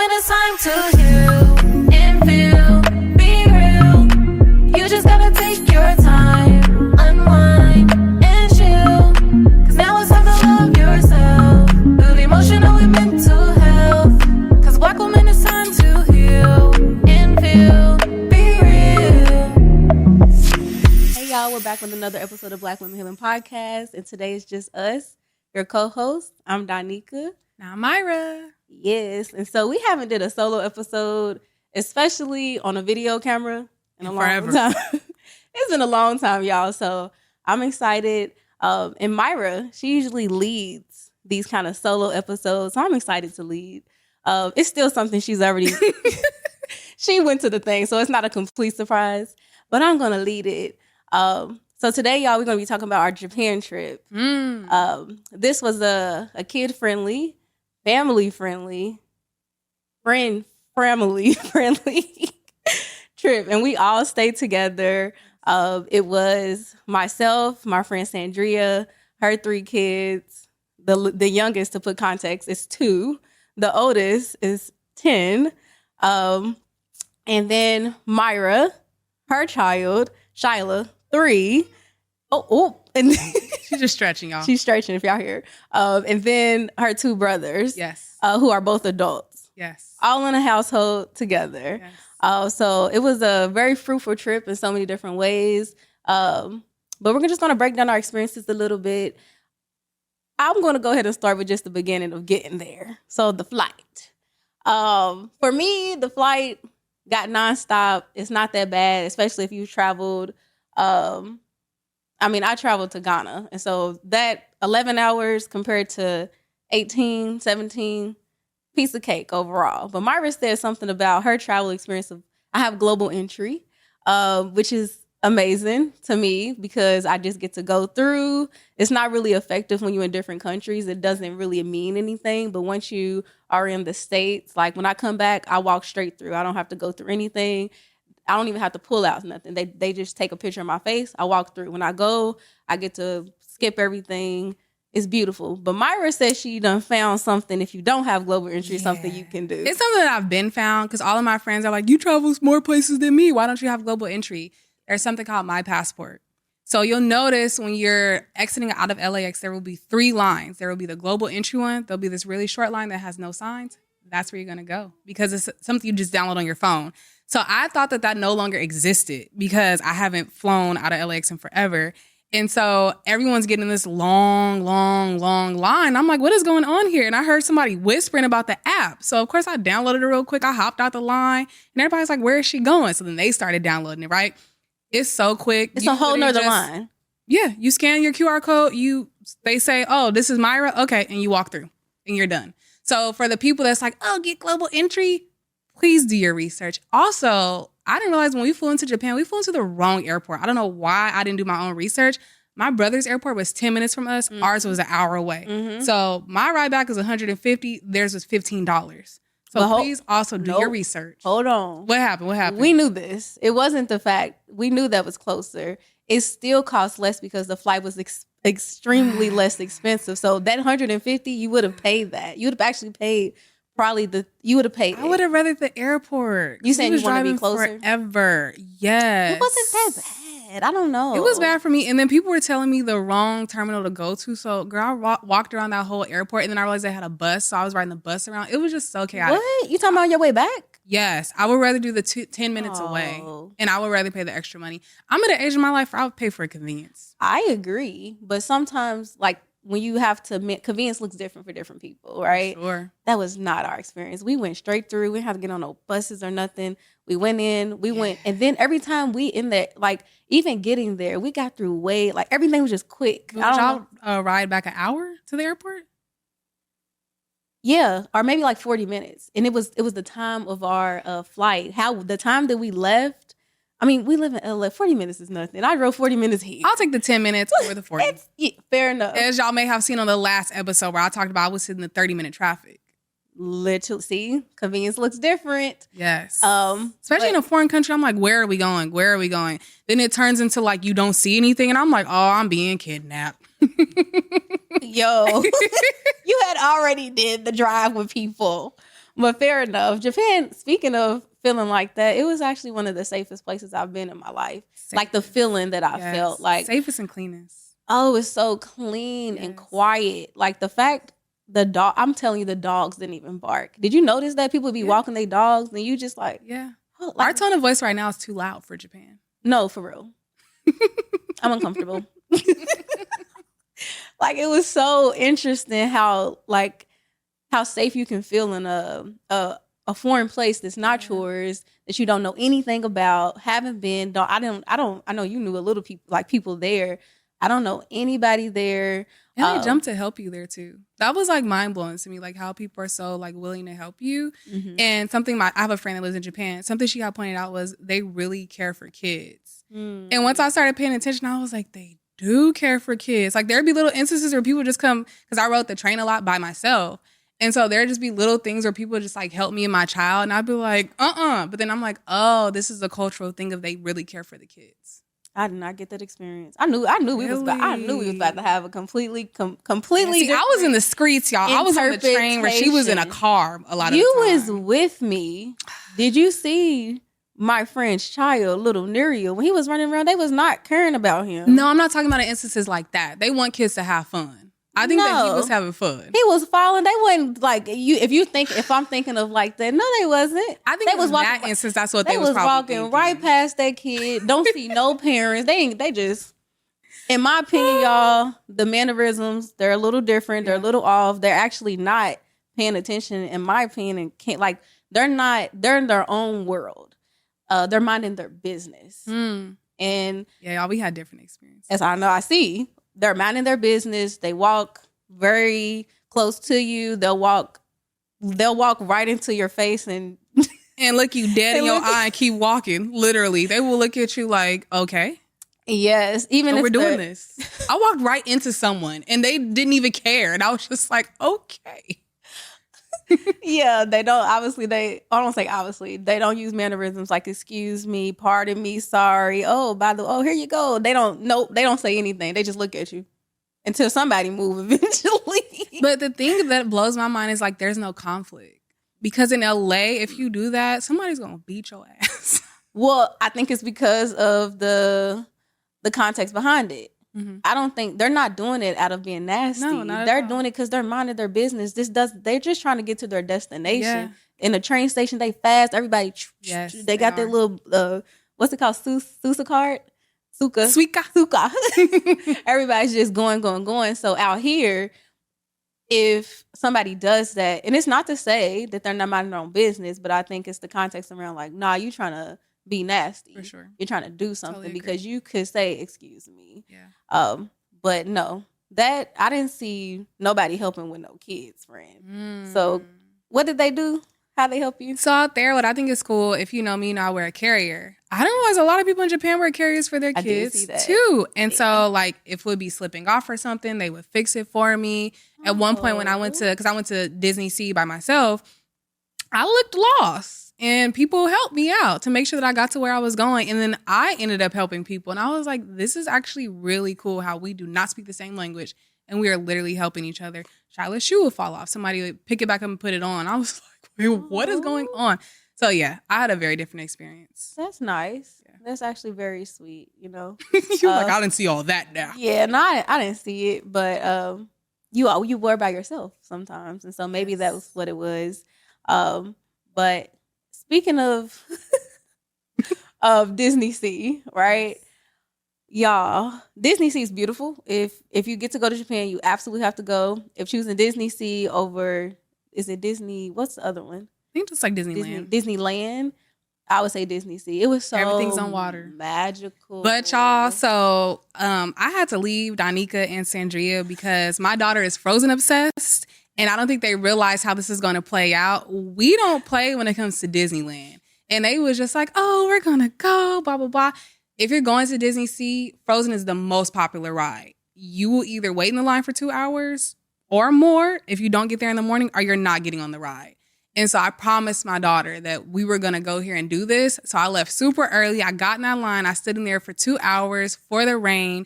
when it's time to heal and feel, be real. You just gotta take your time, unwind and chill. Cause now it's time to love yourself. Build emotional and mental health. Cause Black woman, it's time to heal and feel, be real. Hey y'all, we're back with another episode of Black Women Healing Podcast. And today is just us, your co-host. I'm Donika. Now Myra. Yes, and so we haven't did a solo episode, especially on a video camera in a long time. It's been a long time, y'all. So I'm excited. And Myra, she usually leads these kind of solo episodes. So I'm excited to lead. It's still something she's already, she went to the thing. So it's not a complete surprise, but I'm going to lead it. So today, y'all, we're going to be talking about our Japan trip. This was a kid-friendly, family-friendly trip, and we all stayed together. It was myself, my friend Sandria, her 3 kids. The youngest, to put context, is 2. The oldest is 10. And then Myra, her child, Shyla, 3. And She's just stretching, y'all. She's stretching, if y'all hear. And then her 2 brothers, Yes. Who are both adults. Yes. All in a household together. Yes. So it was a very fruitful trip in so many different ways. But we're just going to break down our experiences a little bit. I'm going to go ahead and start with just the beginning of getting there. So the flight. For me, the flight got nonstop. It's not that bad, especially if you've traveled. I traveled to Ghana. And so that 11 hours compared to 18, 17, piece of cake overall. But Myra said something about her travel experience of, I have global entry, which is amazing to me because I just get to go through. It's not really effective when you're in different countries. It doesn't really mean anything. But once you are in the States, like when I come back, I walk straight through. I don't have to go through anything. I don't even have to pull out nothing. They just take a picture of my face. I walk through. When I go, I get to skip everything. It's beautiful. But Myra says she done found something. If you don't have global entry, something you can do. It's something that I've been found because all of my friends are like, you travel more places than me. Why don't you have global entry? There's something called My Passport. So you'll notice when you're exiting out of LAX, there will be 3 lines. There will be the global entry one. There'll be this really short line that has no signs. That's where you're going to go because it's something you just download on your phone. So I thought that no longer existed because I haven't flown out of LAX in forever. And so everyone's getting this long line. I'm like, what is going on here? And I heard somebody whispering about the app. So of course I downloaded it real quick. I hopped out the line and everybody's like, where is she going? So then they started downloading it, right? It's so quick. It's a whole nother line. Yeah. You scan your QR code. They say, oh, this is Myra. Okay. And you walk through and you're done. So for the people that's like, oh, get global entry, please do your research. Also, I didn't realize when we flew into Japan, we flew into the wrong airport. I don't know why I didn't do my own research. My brother's airport was 10 minutes from us. Mm-hmm. Ours was an hour away. Mm-hmm. So my ride back was $150. Theirs was $15. So please also do your research. Hold on. What happened? We knew this. It wasn't the fact. We knew that was closer. It still cost less because the flight was extremely less expensive. So that $150, you would have paid that. You would have actually paid you would have paid. I would have rather the airport. You saying you want to be closer? Forever. Yes. It wasn't that bad. I don't know. It was bad for me. And then people were telling me the wrong terminal to go to. So girl, I walked around that whole airport and then I realized they had a bus. So I was riding the bus around. It was just so chaotic. What? You talking about on your way back? Yes. I would rather do the 10 minutes away. And I would rather pay the extra money. I'm at an age of my life where I would pay for convenience. I agree. But sometimes like when you have to, convenience looks different for different people, right? Sure. That was not our experience. We went straight through. We didn't have to get on no buses or nothing. We went in, went, and then every time we in there, like even getting there, we got through everything was just quick. Did y'all ride back an hour to the airport? Yeah, or maybe like 40 minutes. And it was the time of our flight. The time that we left, we live in LA. 40 minutes is nothing. I drove 40 minutes here. I'll take the 10 minutes over the 40. Fair enough. As y'all may have seen on the last episode where I talked about I was sitting in the 30-minute traffic. Literally, see, convenience looks different. Yes. Especially in a foreign country, I'm like, where are we going? Where are we going? Then it turns into like you don't see anything, and I'm like, oh, I'm being kidnapped. Yo, you had already did the drive with people. But fair enough. Japan, speaking of feeling like that, it was actually one of the safest places I've been in my life. Like the feeling that I felt, like safest and cleanest. Oh, it's so clean and quiet. Like the fact I'm telling you, the dogs didn't even bark. Did you notice that people be walking their dogs and you just like, oh, our tone of voice right now is too loud for Japan. No, for real. I'm uncomfortable. Like it was so interesting how safe you can feel in a foreign place that's not yours, that you don't know anything about, haven't been. I know you knew a little people there. I don't know anybody there. And they jump to help you there too. That was like mind blowing to me, like how people are so like willing to help you. Mm-hmm. And something I have a friend that lives in Japan. Something she had pointed out was they really care for kids. Mm. And once I started paying attention, I was like, they do care for kids. Like there'd be little instances where people just come, because I rode the train a lot by myself. And so there'd just be little things where people just like help me and my child. And I'd be like, But then I'm like, oh, this is a cultural thing of they really care for the kids. I did not get that experience. I knew we was about to have a completely. See, I was in the streets, y'all. I was on the train where she was in a car a lot of the time. You was with me. Did you see my friend's child, little Nerio, when he was running around? They was not caring about him. No, I'm not talking about instances like that. They want kids to have fun. I think that he was having fun. He was falling. They wasn't like you. If I'm thinking of like that, no, they wasn't. I think they was walking. That instance, that's what they was probably walking thinking. Right past that kid. Don't see no parents. They just, in my opinion, y'all, the mannerisms, they're a little different. They're a little off. They're actually not paying attention, in my opinion, and can't they're not. They're in their own world. They're minding their business. And y'all, we had different experiences. As I know, I see. They're minding their business. They walk very close to you. They'll walk right into your face and look you dead in your eye and keep walking. Literally, they will look at you like, okay. Yes, even if we're doing this. I walked right into someone and they didn't even care. And I was just like, okay. Yeah, they don't. Obviously, I don't say obviously. They don't use mannerisms like "excuse me," "pardon me," "sorry." Oh, here you go. They don't. Nope. They don't say anything. They just look at you until somebody move eventually. But the thing that blows my mind is like there's no conflict, because in LA, if you do that, somebody's gonna beat your ass. Well, I think it's because of the context behind it. Mm-hmm. I don't think they're not doing it out of being nasty. No, they're doing it because they're minding their business. They're just trying to get to their destination. Yeah. In a train station, they fast. Everybody, they got their little what's it called? Susa card? Suka. Everybody's just going. So out here, if somebody does that, and it's not to say that they're not minding their own business, but I think it's the context around like, nah, you trying to be nasty. For sure. You're trying to do something because you could say, excuse me. Yeah. But no, that I didn't see nobody helping with no kids, friend. So what did they do? How they help you? So out there, what I think is cool, if you know me, I wear a carrier. I didn't realize a lot of people in Japan wear carriers for their kids too. And so like if we'd be slipping off or something, they would fix it for me. At one point when I went to Disney Sea by myself, I looked lost. And people helped me out to make sure that I got to where I was going. And then I ended up helping people. And I was like, this is actually really cool how we do not speak the same language. And we are literally helping each other. Shiloh's shoe would fall off. Somebody would pick it back up and put it on. I was like, wait, what is going on? So yeah, I had a very different experience. That's nice. Yeah. That's actually very sweet, you know. You're like, I didn't see all that now. Yeah, no, I didn't see it. But you were by yourself sometimes. And so maybe that was what it was. But speaking of Disney Sea, right? Y'all, Disney Sea is beautiful. If you get to go to Japan, you absolutely have to go. If choosing Disney Sea over, is it Disney? What's the other one? I think it's like Disneyland. Disneyland. I would say Disney Sea. It was so everything's on water, magical. But y'all, so I had to leave Danica and Sandria because my daughter is Frozen obsessed. And I don't think they realize how this is going to play out. We don't play when it comes to Disneyland. And they was just like, oh, we're going to go, blah, blah, blah. If you're going to Disney Sea, Frozen is the most popular ride. You will either wait in the line for 2 hours or more if you don't get there in the morning, or you're not getting on the ride. And so I promised my daughter that we were going to go here and do this. So I left super early. I got in that line. I stood in there for 2 hours for the rain.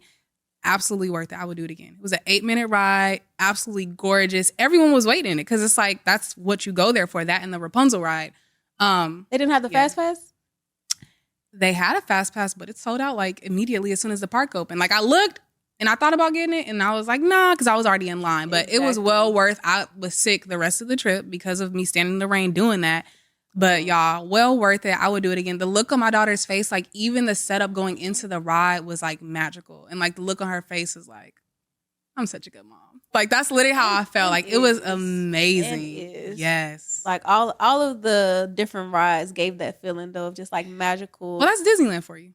Absolutely worth it. I would do it again. It was an 8-minute ride. Absolutely gorgeous. Everyone was waiting in it because it's like that's what you go there for. That and the Rapunzel ride. They didn't have the fast pass? They had a fast pass, but it sold out like immediately as soon as the park opened. Like I looked and I thought about getting it and I was like, nah, because I was already in line. But It was well worth. I was sick the rest of the trip because of me standing in the rain doing that. But y'all, well worth it. I would do it again. The look on my daughter's face, like even the setup going into the ride was like magical. And like the look on her face was like, I'm such a good mom. Like that's literally how I felt. Like it was amazing. Yes. Like all of the different rides gave that feeling though of just like magical. Well, that's Disneyland for you.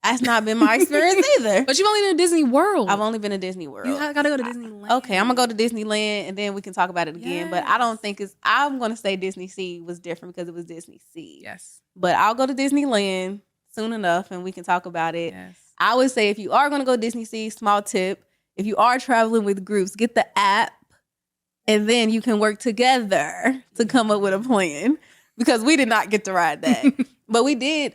That's not been my experience either. But you've only been to Disney World. I've only been to Disney World. You gotta go to Disneyland. Okay, I'm gonna go to Disneyland and then we can talk about it again. Yes. But I don't think I'm gonna say Disney Sea was different because it was Disney Sea. Yes. But I'll go to Disneyland soon enough and we can talk about it. Yes. I would say if you are gonna go Disney Sea, small tip, if you are traveling with groups, get the app and then you can work together to come up with a plan. Because we did not get to ride that. But we did.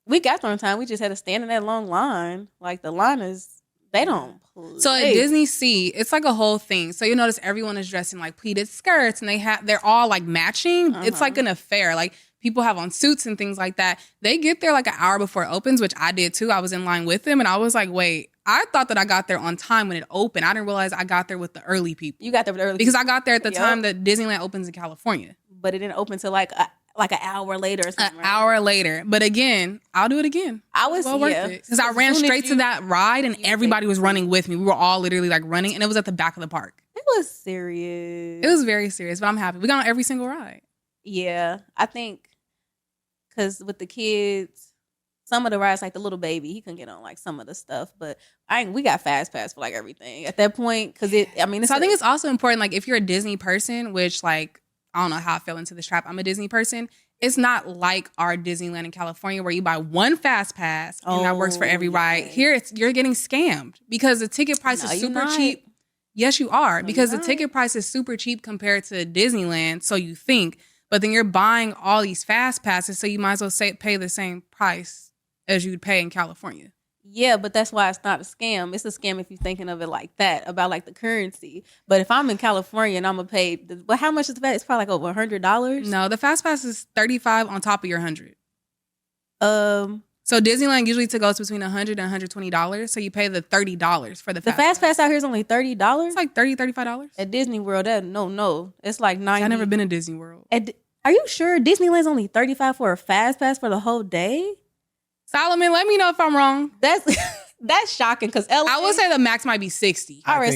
We got there on time. We just had to stand in that long line. Like the line is, they don't play. So at Disney Sea, it's like a whole thing. So you notice everyone is dressed in like pleated skirts and they're all like matching. It's like an affair. Like people have on suits and things like that. They get there like an hour before it opens, which I did too. I was in line with them and I was like, wait, I thought that I got there on time when it opened. I didn't realize I got there with the early people. You got there with the early because people. I got there at the time that Disneyland opens in California. But it didn't open till like an hour later or something. An hour later. But again, I'll do it again. I was well worth it. Because I ran straight to that ride and everybody was running with me. We were all literally like running and it was at the back of the park. It was serious. It was very serious, but I'm happy. We got on every single ride. Yeah. I think because with the kids, some of the rides, like the little baby, he couldn't get on like some of the stuff. But we got fast pass for like everything at that point. Because I think it's also important, like if you're a Disney person, which like, I don't know how I fell into this trap. I'm a Disney person. It's not like our Disneyland in California where you buy one fast pass and that works for every ride. Here, you're getting scammed because the ticket price is super cheap. Yes, you are. Because the ticket price is super cheap compared to Disneyland, so you think. But then you're buying all these fast passes, so you might as well pay the same price as you'd pay in California. Yeah, but that's why it's not a scam. It's a scam if you're thinking of it like that, about like the currency. But if I'm in California and I'm going to pay, how much is the fast? It's probably like over $100. No, the fast pass is $35 on top of your $100. So Disneyland usually goes between $100 and $120. So you pay the $30 for the fast pass. The fast pass out here is only $30? It's like $30, $35. At Disney World, no. It's like $90. I've never been to Disney World. Are you sure Disneyland's only $35 for a fast pass for the whole day? Solomon, let me know if I'm wrong. That's shocking because LA. I would say the max might be 60. I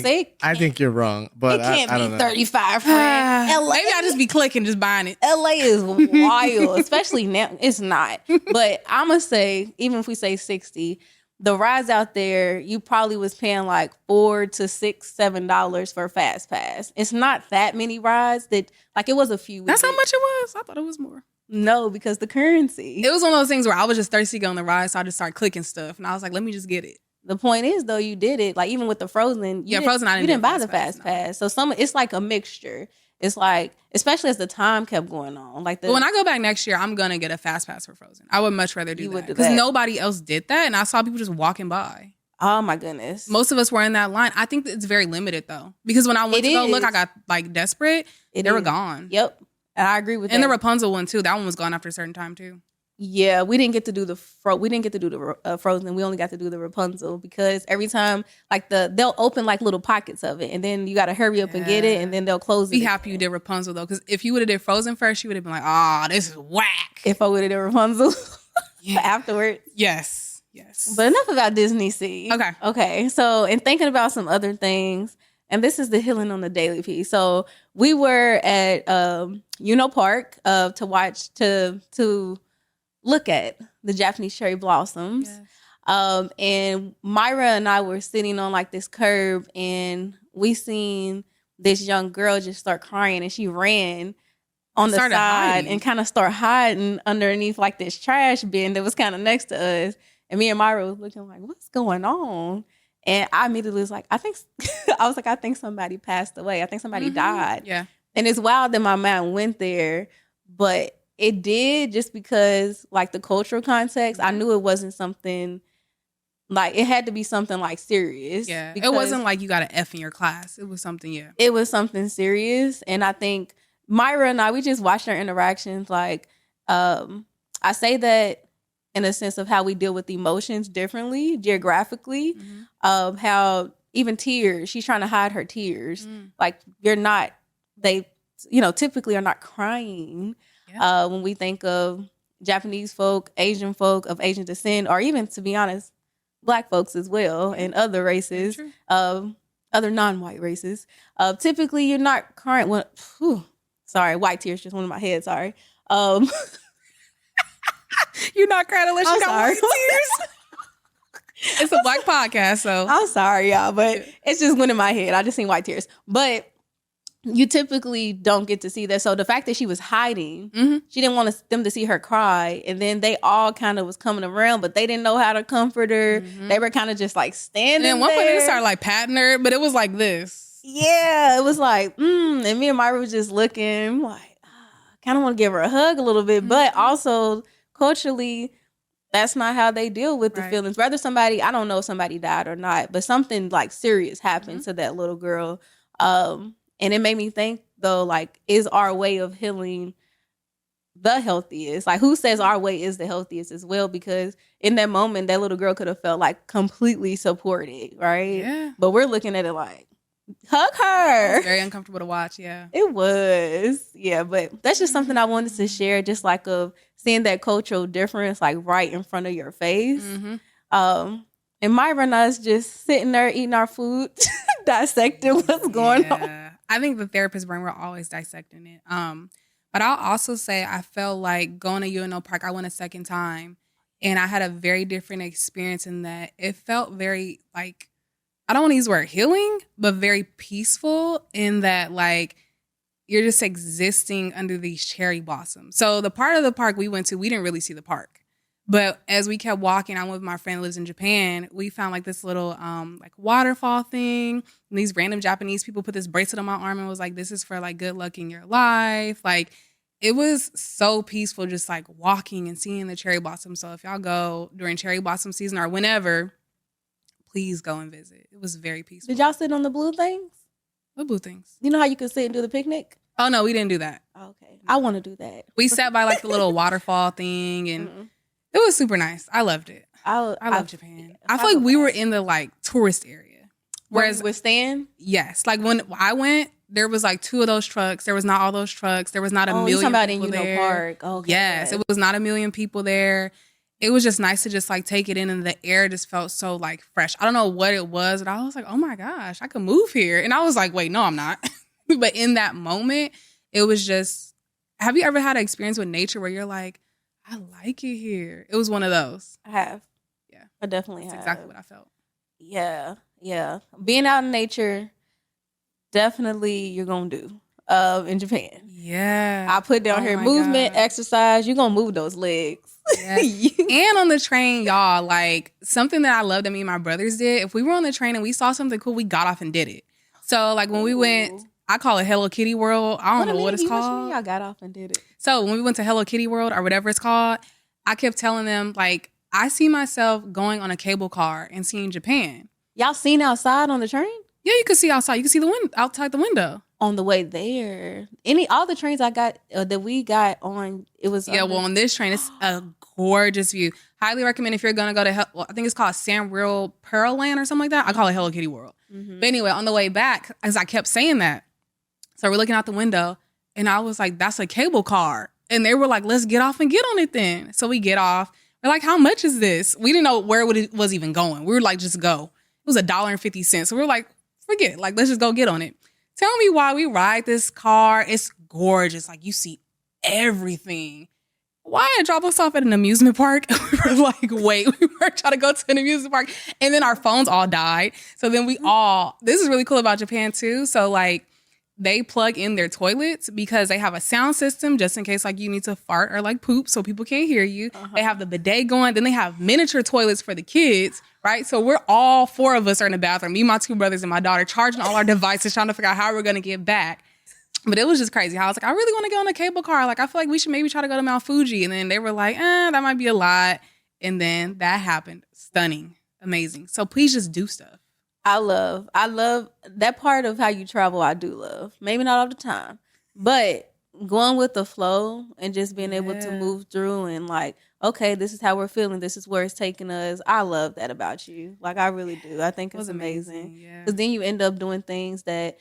think you're wrong, but it can't I be don't know. 35. LA, maybe I'll just be clicking, just buying it. LA is wild, especially now. It's not, but I'm gonna say even if we say 60, the rides out there you probably was paying like $4 to $6, $7 for a fast pass. It's not that many rides that like it was a few. That's how much it was. I thought it was more. No, because the currency. It was one of those things where I was just thirsty to go on the ride, so I just started clicking stuff. And I was like, let me just get it. The point is, though, you did it. Like, even with the Frozen. Frozen, I didn't buy the fast pass. So it's like a mixture. It's like, especially as the time kept going on. But when I go back next year, I'm going to get a fast pass for Frozen. I would much rather do that. Because nobody else did that. And I saw people just walking by. Oh, my goodness. Most of us were in that line. I think that it's very limited, though. Because when I went to go look, I got like desperate. They were gone. Yep. And I agree with that. And the Rapunzel one too. That one was gone after a certain time too. Yeah, we didn't get to do the Frozen. We only got to do the Rapunzel because every time like they'll open like little pockets of it, and then you got to hurry up and get it, and then they'll close it. Be happy you did Rapunzel though, because if you would have did Frozen first, you would have been like, "Ah, this is whack." If I would have did Rapunzel afterwards, yes. But enough about Disney Sea. Okay. So, in thinking about some other things. And this is the Healing on the Daily piece. So we were at Park to look at the Japanese cherry blossoms. Yes. And Myra and I were sitting on like this curb and we seen this young girl just start crying and she ran on the side and kind of start hiding underneath like this trash bin that was kind of next to us. And me and Myra was looking like, what's going on? And I immediately was like, I think somebody passed away. I think somebody died. Yeah. And it's wild that my mind went there, but it did just because like the cultural context, I knew it wasn't something Like it had to be something like serious. Yeah. It because wasn't like you got an F in your class. It was something, it was something serious. And I think Myra and I, we just watched our interactions. Like, I say that in a sense of how we deal with emotions differently, geographically, how even tears, she's trying to hide her tears. Like you're not, they, typically are not crying. When we think of Japanese folk, Asian folk of Asian descent, or even, to be honest, Black folks as well, and other races, other non-white races. Typically, you're not crying. Sorry, white tears just went in my head. Sorry. You're not crying unless you I'm got sorry. white tears. It's a Black podcast, so I'm sorry, y'all, but it's just went in my head. I just seen white tears. But you typically don't get to see that. So the fact that she was hiding, she didn't want them to see her cry. And then they all kind of was coming around, but they didn't know how to comfort her. They were kind of just like standing and at one point there. they started like patting her, but it was like this. Yeah, it was like, and me and Myra was just looking like, kind of want to give her a hug a little bit, but also culturally, that's not how they deal with the feelings. Whether somebody, I don't know if somebody died or not, but something like serious happened to that little girl. And it made me think though, like, is our way of healing the healthiest? Like, who says our way is the healthiest as well? Because in that moment, that little girl could have felt like completely supported, right? Yeah. But we're looking at it like, hug her. It's very uncomfortable to watch, yeah. It was. Yeah, but that's just something I wanted to share, just like of seeing that cultural difference like right in front of your face. And Myra and us just sitting there eating our food, dissecting what's going on. I think the therapist brain, we're always dissecting it. But I'll also say I felt like going to UNO Park, I went a second time, and I had a very different experience in that it felt very like, I don't want to use the word healing, but very peaceful in that like you're just existing under these cherry blossoms. So the part of the park we went to, we didn't really see the park. But as we kept walking, I went with my friend who lives in Japan. We found like this little like waterfall thing. And these random Japanese people put this bracelet on my arm and was like, this is for like good luck in your life. Like it was so peaceful just like walking and seeing the cherry blossom. So if y'all go during cherry blossom season or whenever, please go and visit. It was very peaceful. Did y'all sit on the blue things? What blue things? You know how you could sit and do the picnic? Oh, no, we didn't do that. Okay. I want to do that. We sat by like the little waterfall thing and it was super nice. I loved it. I love Japan. I feel like we were in the like tourist area. Whereas with Stan? Yes. Like when I went, there was like 2 of those trucks. There was not all those trucks. There was not a million about people in there. Park. Okay. Yes. It was not a million people there. It was just nice to just like take it in, and the air just felt so like fresh. I don't know what it was, but I was like, oh my gosh, I could move here. And I was like, wait, no, I'm not. But in that moment, it was just, have you ever had an experience with nature where you're like, I like it here? It was one of those. I have. Yeah. I definitely That's have. exactly what I felt. Yeah. Yeah. Being out in nature, definitely you're going to do in Japan. Yeah. I put down here movement, exercise. You're going to move those legs. Yes. And on the train, y'all, like something that I love that me and my brothers did, if we were on the train and we saw something cool, we got off and did it. So like when we went, I call it Hello Kitty World. I don't know what it's called. Y'all got off and did it. So when we went to Hello Kitty World or whatever it's called, I kept telling them like, I see myself going on a cable car and seeing Japan. Y'all seen outside on the train? Yeah, you could see outside. You could see the wind outside the window. On the way there, all the trains I got that we got on, it was well on this train it's a gorgeous view. Highly recommend if you're gonna go to I think it's called San Real Pearl Land or something like that. I call it Hello Kitty World. But anyway, on the way back, as I kept saying that, so we're looking out the window and I was like, that's a cable car, and they were like, let's get off and get on it then. So we get off. We're like, how much is this? We didn't know where it was even going. We were like, just go. It was $1.50. So we were like, forget it. Like, let's just go get on it. Tell me why we ride this car. It's gorgeous. Like, you see everything. Why drop us off at an amusement park? We were like, wait, we were trying to go to an amusement park. And then our phones all died. So then this is really cool about Japan too. So like, they plug in their toilets because they have a sound system just in case like you need to fart or like poop so people can't hear you. They have the bidet going. Then they have miniature toilets for the kids, right? So we're all 4 of us are in the bathroom. Me, my 2 brothers, and my daughter charging all our devices, trying to figure out how we're going to get back. But it was just crazy. I was like, I really want to go on a cable car. Like, I feel like we should maybe try to go to Mount Fuji. And then they were like, that might be a lot. And then that happened. Stunning. amazing. So please just do stuff. I love that part of how you travel. I do love, maybe not all the time, but going with the flow and just being able to move through and like, okay, this is how we're feeling. This is where it's taking us. I love that about you. Like, I really do. I think it's amazing. Because then you end up doing things that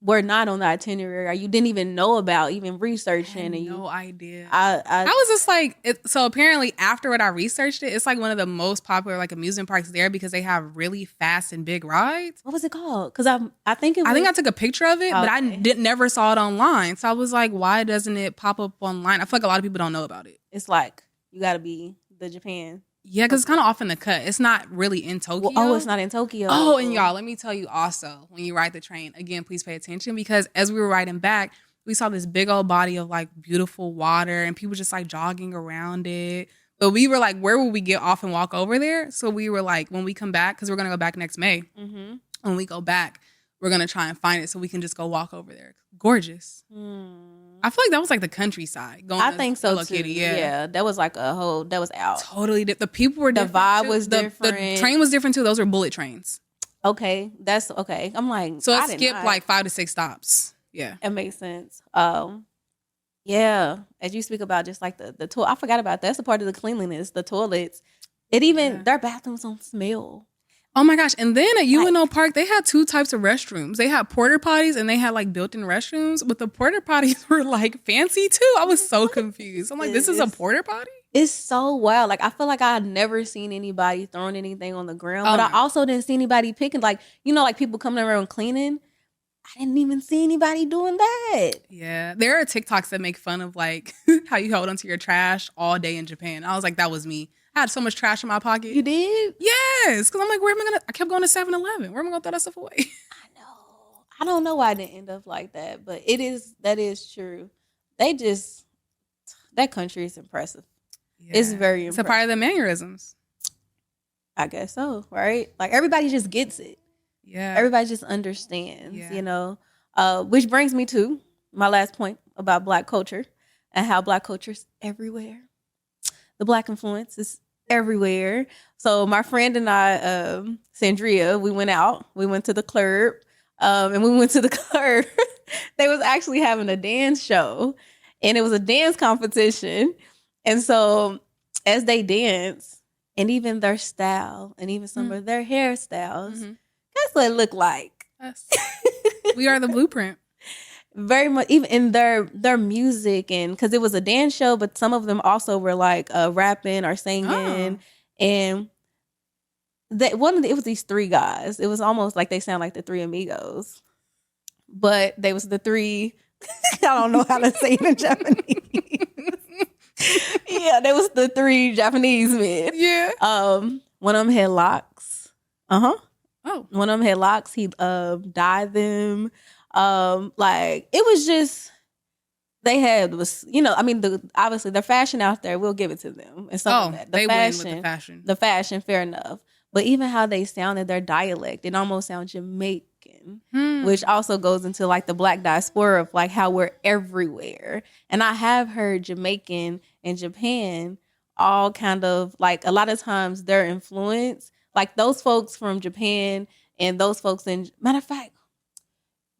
were not on the itinerary or you didn't even know about, even researching. No idea. I was just like, so apparently afterward I researched it. It's like one of the most popular like amusement parks there because they have really fast and big rides. What was it called? Because I think I took a picture of it, but I never saw it online. So I was like, why doesn't it pop up online? I feel like a lot of people don't know about it. It's like, you got to be the Japan. Yeah, because it's kind of off in the cut. It's not really in Tokyo. Well, it's not in Tokyo. Oh, and y'all, let me tell you also, when you ride the train, again, please pay attention because as we were riding back, we saw this big old body of like beautiful water and people just like jogging around it. But we were like, where will we get off and walk over there? So we were like, when we come back, because we're going to go back next May. Mm-hmm. When we go back, we're going to try and find it so we can just go walk over there. Gorgeous. I feel like that was like the countryside. I think so too. Kitty, yeah, that was like that was out. Totally different. The people were different. The vibe was different. The train was different too. Those were bullet trains. Okay, that's okay. I'm like, so it skipped like 5 to 6 stops. Yeah, it makes sense. Yeah, as you speak about just like the toilet, I forgot about that. That's a part of the cleanliness. The toilets, their bathrooms don't smell. Oh my gosh. And then at UNO Park, they had 2 types of restrooms. They had porta potties and they had like built-in restrooms, but the porta potties were like fancy too. I was so confused. I'm like, this is a porta potty? It's so wild. Like, I feel like I had never seen anybody throwing anything on the ground, but I also didn't see anybody picking, like, like people coming around cleaning. I didn't even see anybody doing that. Yeah. There are TikToks that make fun of like how you hold onto your trash all day in Japan. I was like, that was me. I had so much trash in my pocket. You did? Yes. Because I'm like, I kept going to 7-Eleven. Where am I going to throw that stuff away? I know. I don't know why I didn't end up like that, but that is true. That country is impressive. Yeah. It's very impressive. It's a part of the mannerisms. I guess so, right? Like, everybody just gets it. Yeah. Everybody just understands, which brings me to my last point about Black culture and how Black culture is everywhere. The Black influence is everywhere. So my friend and I, Sandria, we went out. We went to the club. And we went to the club. They was actually having a dance show. And it was a dance competition. And so as they dance, and even their style, and even some of their hairstyles, that's what it looked like. Yes. We are the blueprint. Very much, even in their music, and because it was a dance show, but some of them also were like rapping or singing, and it was these 3 guys. It was almost like they sound like the 3 amigos, but they was the 3. I don't know how to say it in Japanese. Yeah, they was the 3 Japanese men. Yeah. One of them had locks. Oh. One of them had locks. He dyed them. Like, it was just, they had obviously their fashion out there, we'll give it to them. And some of that. They win with the fashion. The fashion, fair enough. But even how they sounded, their dialect, it almost sounds Jamaican, which also goes into like the Black diaspora of like how we're everywhere. And I have heard Jamaican and Japan all kind of like, a lot of times their influence, like those folks from Japan and those folks matter of fact,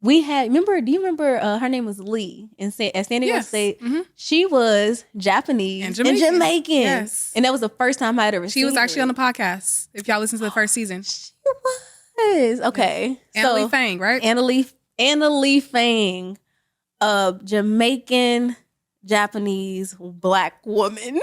do you remember her name was Lee at San Diego State? Mm-hmm. She was Japanese and Jamaican. Yes. And that was the first time I'd ever seen her. She was actually on the podcast, if y'all listen to the first season. She was. Okay. Anna Lee Fang, right? Anna Lee Fang, Jamaican, Japanese, Black woman.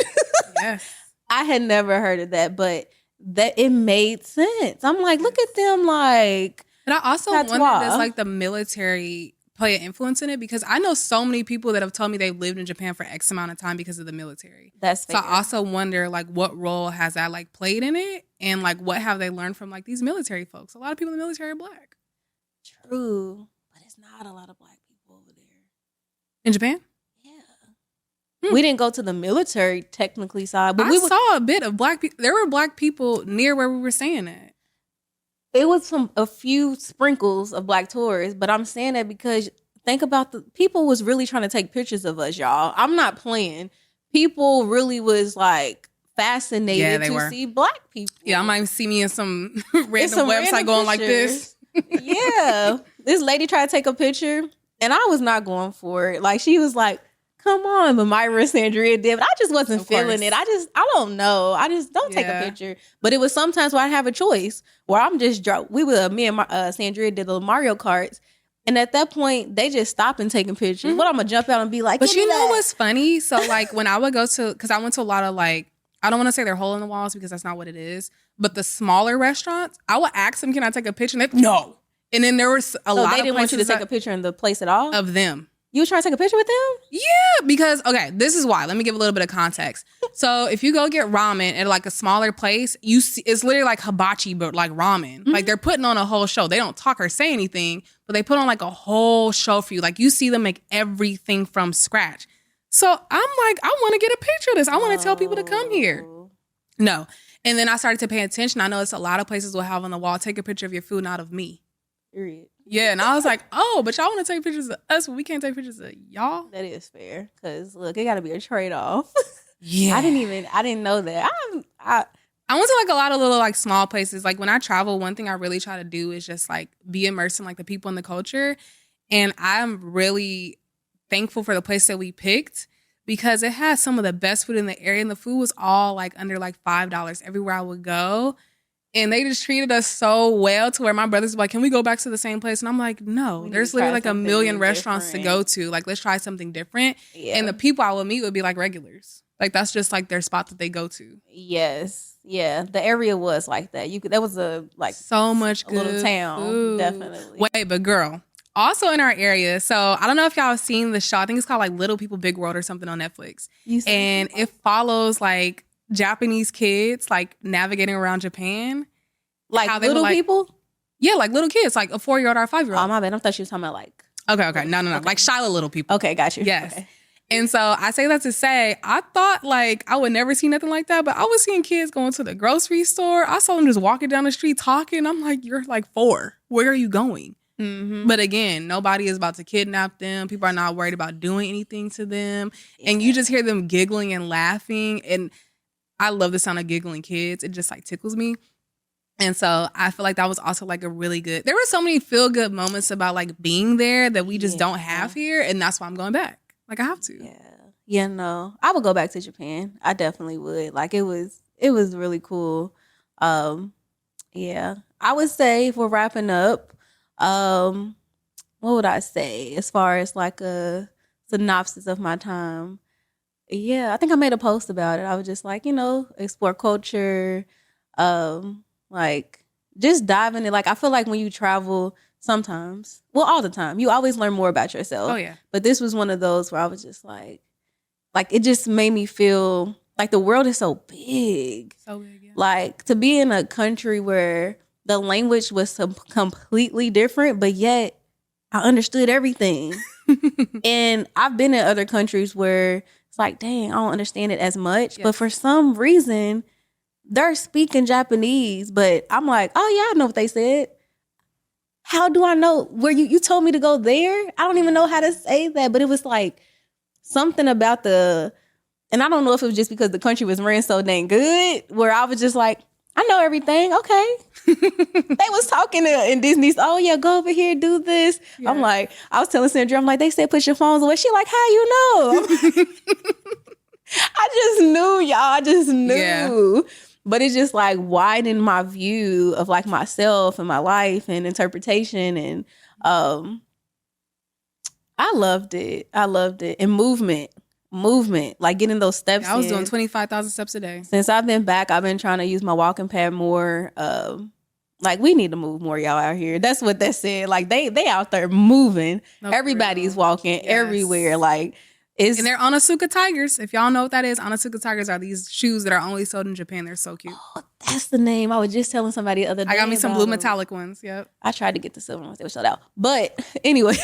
Yes. I had never heard of that, but that it made sense. I'm like, look at them, like. And I also wonder, does like the military play an influence in it? Because I know so many people that have told me they've lived in Japan for X amount of time because of the military. That's fair. So I also wonder like what role has that like played in it? And like what have they learned from like these military folks? A lot of people in the military are Black. True. But it's not a lot of Black people over there. In Japan? Yeah. We didn't go to the military technically side. But I saw a bit of Black people. There were Black people near where we were staying at. It was a few sprinkles of Black tourists, but I'm saying that because think about the people was really trying to take pictures of us, y'all. I'm not playing. People really was like fascinated to see Black people. Yeah, I might see me in some random some website random going like pictures. this. Yeah. This lady tried to take a picture and I was not going for it. Like she was like, come on, but Myra Sandria did. But I just wasn't Of feeling course. it. I don't know. I just don't take a Yeah. picture. But it was sometimes where I have a choice where I'm just me and Sandria did the Mario Karts. And at that point, they just stop and taking pictures. But I'm gonna jump out and be like, But "Give you me know that." what's funny? So like when I would go to, because I went to a lot of like, I don't want to say they're hole in the walls because that's not what it is. But the smaller restaurants, I would ask them, can I take a picture? And they, no. And then there was a So lot they of didn't want you to places take a picture in the place at all? of them. You were trying to take a picture with them? Yeah, because, okay, this is why. Let me give a little bit of context. So if you go get ramen at like a smaller place, you see it's literally like hibachi, but like ramen. Like they're putting on a whole show. They don't talk or say anything, but they put on like a whole show for you. Like you see them make everything from scratch. So I'm like, I want to get a picture of this. I want to tell people to come here. No. And then I started to pay attention. I noticed a lot of places will have on the wall, take a picture of your food, not of me. Period. Yeah, and I was like, oh, but y'all want to take pictures of us, but we can't take pictures of y'all? That is fair. Because, look, it got to be a trade-off. Yeah. I didn't know that. I went to like a lot of little like small places. Like when I travel, one thing I really try to do is just like be immersed in like the people and the culture. And I'm really thankful for the place that we picked because it had some of the best food in the area. And the food was all like under like $5 everywhere I would go. And they just treated us so well to where my brothers were like, can we go back to the same place? And I'm like, no, We need there's to literally try like a something million restaurants to different. go to. Like, let's try something different. Yeah. And the people I would meet would be like regulars. Like, that's just like their spot that they go to. Yes. Yeah. The area was like that. That was So much a good little town. food. Definitely. Wait, but girl, also in our area. So I don't know if y'all have seen the show. I think it's called like Little People Big World or something on Netflix. And it follows like Japanese kids like navigating around Japan. like how they little were, like- people? Yeah, like little kids, like a 4-year-old or a 5-year-old. Oh, my bad. I thought she was talking about like. Okay. No. Like Shiloh little people. Okay, got you. Yes. Okay. And so I say that to say, I thought like I would never see nothing like that, but I was seeing kids going to the grocery store. I saw them just walking down the street talking. I'm like, you're like 4. Where are you going? Mm-hmm. But again, nobody is about to kidnap them. People are not worried about doing anything to them. And you just hear them giggling and laughing. And I love the sound of giggling kids. It just like tickles me. And so I feel like that was also like a really good, there were so many feel good moments about like being there that we just don't have here. And that's why I'm going back. Like I have to. Yeah. Yeah, no. I would go back to Japan. I definitely would. Like it was really cool. Yeah. I would say if we're wrapping up, what would I say as far as like a synopsis of my time? Yeah, I think I made a post about it. I was just like, explore culture, like just dive in it. Like I feel like when you travel sometimes, well, all the time, you always learn more about yourself. Oh yeah. But this was one of those where I was just like it just made me feel like the world is so big. So big, yeah. Like to be in a country where the language was completely different, but yet I understood everything. And I've been in other countries where it's like, dang, I don't understand it as much. Yeah. But for some reason, they're speaking Japanese, but I'm like, oh yeah, I know what they said. How do I know where you told me to go there? I don't even know how to say that, but it was like something about and I don't know if it was just because the country was ran so dang good, where I was just like, I know everything. Okay. They was talking in Disney's, oh yeah, go over here, do this. Yeah. I'm like, I was telling Sandra, I'm like, they said put your phones away. She like, how you know? I just knew, y'all. I just knew. Yeah. But it just like widened my view of like myself and my life and interpretation. And I loved it. And movement, like getting those steps. I was in. doing 25,000 steps a day. Since I've been back, I've been trying to use my walking pad more. Like we need to move more, y'all out here. That's what they said. Like they out there moving. No, for Everybody's real. walking Yes. everywhere. Like it's And they're Onitsuka Tigers. If y'all know what that is, Onitsuka Tigers are these shoes that are only sold in Japan. They're so cute. oh, that's the name. I was just telling somebody the other day. I got me some about blue them. metallic ones. Yep. I tried to get the silver ones. They were sold out. But anyway,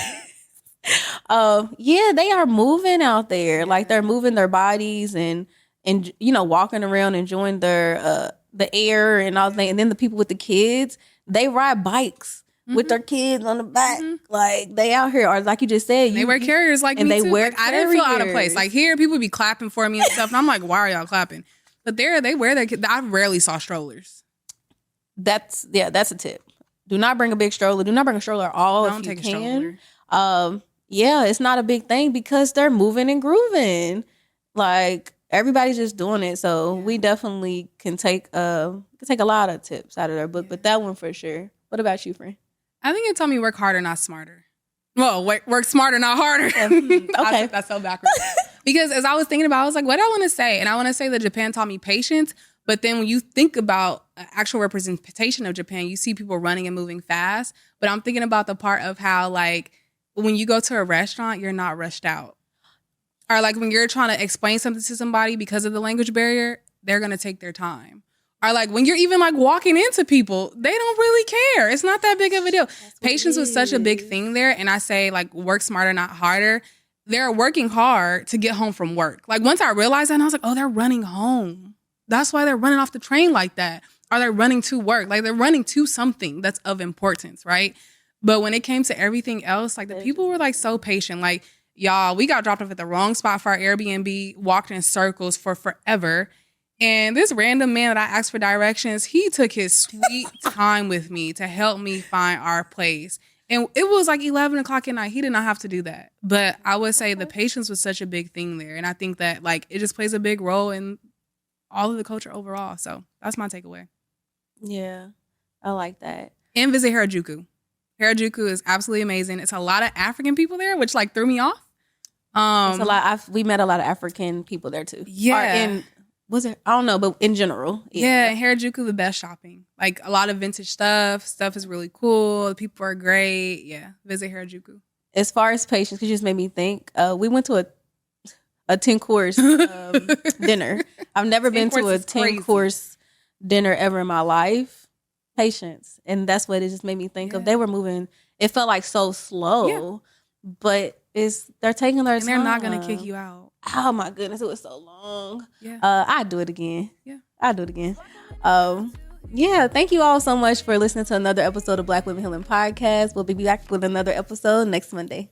yeah, they are moving out there. Like they're moving their bodies and walking around, enjoying their the air and all that. And then the people with the kids, they ride bikes with their kids on the back. Like they out here, or like you just said, They wear carriers like and me they too. wear Like, I didn't feel out of carriers. place. Like here, people be clapping for me and stuff, and I'm like, why are y'all clapping? But they wear their kids. I rarely saw strollers. that's a tip. Do not bring a big stroller. Do not bring a stroller at all Don't if you take a can. stroller. Yeah, it's not a big thing because they're moving and grooving. Like everybody's just doing it. So we definitely can take a lot of tips out of their book, but that one for sure. What about you, friend? I think it told me work harder, not smarter. Well, work smarter, not harder. Okay. That's so backwards. Because as I was thinking about it, I was like, what do I want to say? And I want to say that Japan taught me patience. But then when you think about actual representation of Japan, you see people running and moving fast. But I'm thinking about the part of how, like, when you go to a restaurant, you're not rushed out. Or like when you're trying to explain something to somebody because of the language barrier, they're going to take their time. Or like when you're even like walking into people, they don't really care. It's not that big of a deal. Patience was such a big thing there. And I say like work smarter, not harder. They're working hard to get home from work. Like once I realized that, and I was like, oh, they're running home. That's why they're running off the train like that. Or they're running to work. Like they're running to something that's of importance, right? But when it came to everything else, like the people were like so patient. Like, y'all, we got dropped off at the wrong spot for our Airbnb, walked in circles for forever. And this random man that I asked for directions, he took his sweet time with me to help me find our place. And it was like 11 o'clock at night. He did not have to do that. But I would say the patience was such a big thing there. And I think that like it just plays a big role in all of the culture overall. So that's my takeaway. Yeah, I like that. And visit Harajuku. Harajuku is absolutely amazing. It's a lot of African people there, which like threw me off. It's a lot. We met a lot of African people there too. Yeah. Was it? I don't know, but in general. Yeah, in Harajuku, the best shopping. Like a lot of vintage stuff. Stuff is really cool. The people are great. Yeah, visit Harajuku. As far as patience, because you just made me think. We went to a 10-course dinner. I've never been to a 10-course dinner ever in my life. Patience. And that's what it just made me think of. They were moving. It felt like so slow, but they're taking their time. And they're not going to kick you out. Oh my goodness, it was so long. Yeah. I'd do it again. Yeah. I'd do it again. Yeah, thank you all so much for listening to another episode of Black Women Healing Podcast. We'll be back with another episode next Monday.